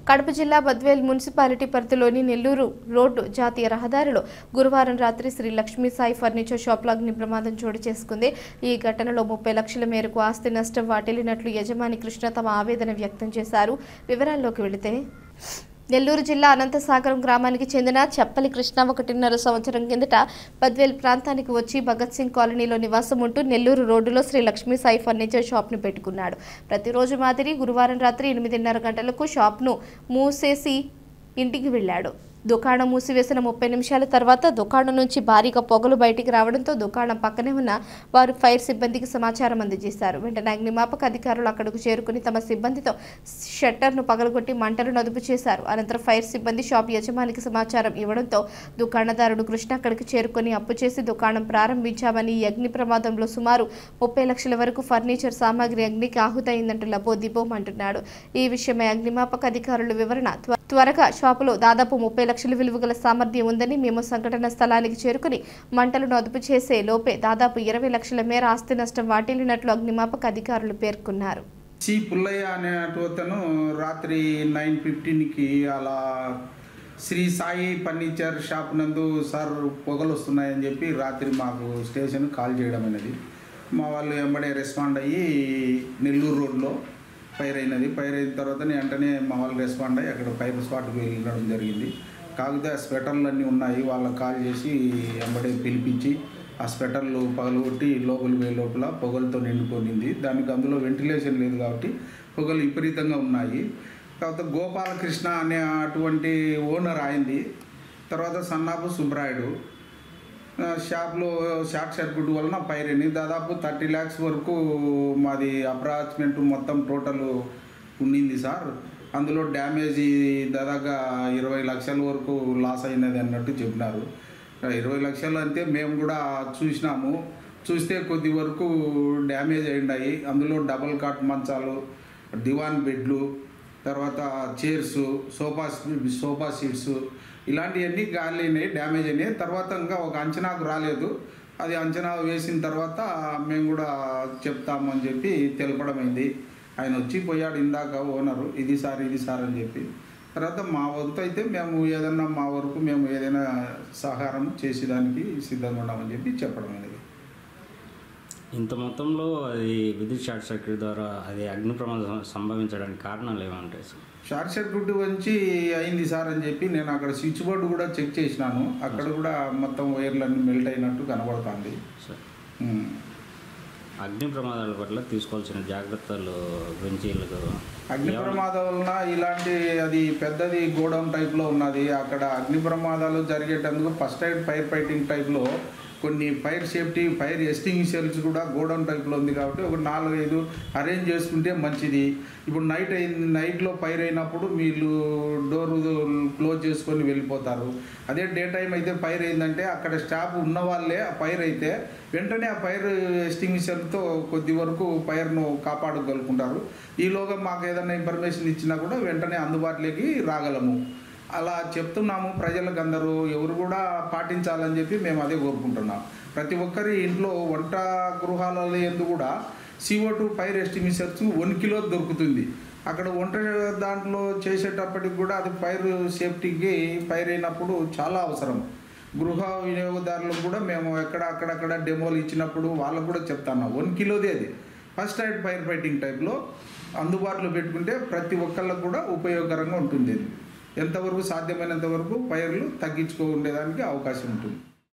కడప జిల్లా బద్వేల్ మున్సిపాలిటీ పరిధిలోని నెల్లూరు రోడ్డు జాతీయ రహదారిలో గురువారం రాత్రి శ్రీ లక్ష్మీ సాయి ఫర్నిచర్ షాప్లో అగ్ని ప్రమాదం చోటు చేసుకుంది. ఈ ఘటనలో 30 లక్షల మేరకు ఆస్తి నష్టం వాటిల్లినట్లు యజమాని కృష్ణ తమ ఆవేదన వ్యక్తం చేశారు. వివరాల్లోకి వెళితే నెల్లూరు జిల్లా అనంతసాగరం గ్రామానికి చెందిన చెప్పలి కృష్ణ 1.5 సంవత్సరం కిందట బద్వేల్ ప్రాంతానికి వచ్చి భగత్ సింగ్ కాలనీలో నివాసం ఉంటూ నెల్లూరు రోడ్డులో శ్రీ లక్ష్మీ సాయి ఫర్నిచర్ షాప్ను పెట్టుకున్నాడు. ప్రతిరోజు మాదిరి గురువారం రాత్రి 8:30 గంటలకు షాప్ను మూసేసి ఇంటికి వెళ్ళాడు. దుకాణం మూసివేసిన 30 నిమిషాల తర్వాత దుకాణం నుంచి భారీగా పొగలు బయటికి రావడంతో దుకాణం పక్కనే ఉన్న వారు ఫైర్ సిబ్బందికి సమాచారం అందజేశారు. వెంటనే అగ్నిమాపక అధికారులు అక్కడకు చేరుకుని తమ సిబ్బందితో షట్టర్ను పగలగొట్టి మంటలను అదుపు చేశారు. అనంతరం ఫైర్ సిబ్బంది షాప్ యజమానికి సమాచారం ఇవ్వడంతో దుకాణదారుడు కృష్ణ అక్కడికి చేరుకుని అప్పు చేసి దుకాణం ప్రారంభించామని ఈ అగ్ని ప్రమాదంలో సుమారు 30 లక్షల వరకు ఫర్నిచర్ సామాగ్రి అగ్నికి ఆహుతైందంటూ లబోదిబోమంటున్నాడు. ఈ విషయమై అగ్నిమాపక అధికారుల వివరణ త్వరగా షాపులో దాదాపు 30 లక్షల విలువ గల సామర్థ్యం ఉందని మేము సంఘటన స్థలానికి చేరుకుని మంటలను అదుపు చేసే లోపే దాదాపు 20 లక్షల మేర ఆస్తి నష్టం వాటిల్లినట్లు అగ్నిమాపక అధికారులు పేర్కొన్నారు. సి పుల్లయ్య అనే అతను రాత్రి 9:15కి అలా శ్రీ సాయి ఫర్నిచర్ షాప్ నందు సార్ పొగలు వస్తున్నాయని చెప్పి రాత్రి మాకు స్టేషన్ కాల్ చేయడం అనేది మా వాళ్ళు వెంబడే రెస్పాండ్ అయ్యి నెల్లూరు రోడ్లో ఫైర్ అయినది. ఫైర్ అయిన తర్వాత వెంటనే మా వాళ్ళు రెస్పాండ్ అయ్యి అక్కడ ఫైర్ స్పాట్కి వెళ్ళడం జరిగింది. కాకపోతే ఆ స్వెటర్లు అన్నీ ఉన్నాయి, వాళ్ళకి కాల్ చేసి వెంబడే పిలిపించి ఆ స్వెటర్లు పగలగొట్టి లోపలికి పోయే లోపల పొగలతో నిండుకొనింది. దానికి అందులో వెంటిలేషన్ లేదు కాబట్టి పొగలు విపరీతంగా ఉన్నాయి. తర్వాత గోపాలకృష్ణ అనే అటువంటి ఓనర్ అయింది. తర్వాత సన్నాపు సుబ్రాయుడు షాప్లో షార్ట్ సర్క్యూట్ వలన ఫైర్ అయింది. దాదాపు 30 lakhs వరకు మాది అప్రాక్సిమేట్ మొత్తం టోటల్ ఉండింది సార్. అందులో డ్యామేజీ దాదాపుగా 20 లక్షల వరకు లాస్ అయినది అన్నట్టు చెప్పినారు. 20 లక్షలు అంటే మేము కూడా చూసినాము. చూస్తే కొద్ది వరకు డ్యామేజ్ అయ్యాయి. అందులో డబుల్ కాట్ మంచాలు, దివాన్ బెడ్లు, తర్వాత చైర్స్, సోఫా సీట్స్ ఇలాంటివన్నీ గాలి అయినాయి, డ్యామేజ్ అయినాయి. తర్వాత ఇంకా ఒక అంచనాకు రాలేదు. అది అంచనా వేసిన తర్వాత మేము కూడా చెప్తామని చెప్పి తెలపడమైంది. ఆయన వచ్చి పోయాడు ఇందాక ఓనరు, ఇది సార్ అని చెప్పి. తర్వాత మా వంతు అయితే మేము ఏదన్నా మా వరకు మేము ఏదైనా సహకారం చేసేదానికి సిద్ధంగా ఉన్నామని చెప్పి చెప్పడం అనేది. ఇంత మొత్తంలో అది విద్యుత్ షార్ట్ సర్క్యూట్ ద్వారా అది అగ్ని ప్రమాదం సంభవించడానికి కారణాలు ఏమంటాయి సార్? షార్ట్ సర్క్యూట్ నుంచి అయింది సార్ అని చెప్పి నేను అక్కడ స్విచ్ బోర్డు కూడా చెక్ చేసినాను. అక్కడ కూడా మొత్తం వైర్లన్నీ మెల్ట్ అయినట్టు కనబడుతుంది సార్. అగ్ని ప్రమాదాల పట్ల తీసుకోవాల్సిన జాగ్రత్తలు గురించి అగ్ని ప్రమాదం వలన ఇలాంటి అది పెద్దది గోడౌన్ టైప్లో ఉన్నది. అక్కడ అగ్ని ప్రమాదాలు జరిగేటందుకు ఫస్ట్ ఎయిడ్ ఫైర్ ఫైటింగ్ టైప్లో కొన్ని ఫైర్ సేఫ్టీ ఫైర్ ఎస్టింగ్విషర్స్ కూడా గోడౌన్ టైప్లో ఉంది కాబట్టి ఒక 4-5 అరేంజ్ చేసుకుంటే మంచిది. ఇప్పుడు నైట్లో ఫైర్ అయినప్పుడు వీళ్ళు డోర్ క్లోజ్ చేసుకొని వెళ్ళిపోతారు. అదే డే టైం అయితే ఫైర్ అయిందంటే అక్కడ స్టాఫ్ ఉన్న వాళ్ళే ఫైర్ అయితే వెంటనే ఆ ఫైర్ ఎస్టింగ్విషర్తో కొద్ది వరకు ఫైర్ను కాపాడగలుగుకుంటారు. ఈలోగా మాకు ఏదైనా ఇన్ఫర్మేషన్ ఇచ్చినా కూడా వెంటనే అందుబాటులోకి రాగలము. అలా చెప్తున్నాము. ప్రజలకు అందరూ ఎవరు కూడా పాటించాలని చెప్పి మేము అదే కోరుకుంటున్నాం. ప్రతి ఒక్కరి ఇంట్లో వంట గృహాలలో ఎందుకు కూడా CO2 ఫైర్ ఎస్టింగ్విషర్స్ 1 కిలో దొరుకుతుంది. అక్కడ వంట దాంట్లో చేసేటప్పటికి కూడా అది ఫైర్ సేఫ్టీకి ఫైర్ అయినప్పుడు చాలా అవసరం. గృహ వినియోగదారులకు కూడా మేము అక్కడక్కడ డెమోలు ఇచ్చినప్పుడు వాళ్ళకు కూడా చెప్తాను 1 కిలోదే అది ఫస్ట్ ఎయిడ్ ఫైర్ ఫైటింగ్ టైప్లో అందుబాటులో పెట్టుకుంటే ప్రతి ఒక్కళ్ళకు కూడా ఉపయోగకరంగా ఉంటుంది. ఎంతవరకు సాధ్యమైనంత వరకు ఫైర్లు తగ్గించుకో ఉండేదానికి అవకాశం ఉంటుంది.